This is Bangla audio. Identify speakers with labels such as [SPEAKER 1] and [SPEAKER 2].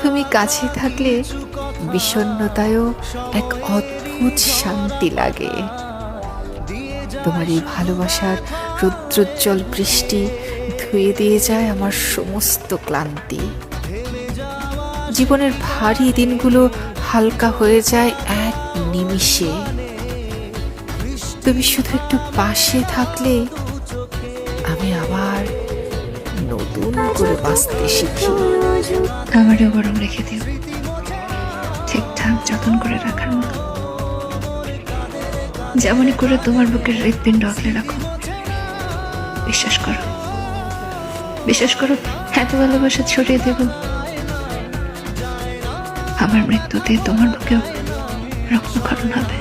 [SPEAKER 1] তুমি কাছে থাকলে বিষণ্ণতায়ও এক অদ্ভুত শান্তি লাগে। তোমার এই ভালোবাসার রৌদ্রোজ্জ্বল বৃষ্টি ধুয়ে দিয়ে যায় আমার সমস্ত ক্লান্তি। জীবনের ভারী দিনগুলো হালকা হয়ে যায় এক নিমিষে। তুমি শুধু একটু পাশে থাকলে আমি আবার নতুন করে বাঁচতে শিখি।
[SPEAKER 2] আমারও গরম রেখে দিও, ঠিকঠাক যত্ন করে রাখার মতো, যেমনই করে তোমার বুকের হৃৎপিণ্ড আগলে রাখো। বিশ্বাস করো, বিশ্বাস করো, এত ভালোবাসা ছড়িয়ে দেব আমার মৃত্যুতে তোমার বুকেও রক্তক্ষরণ হবে।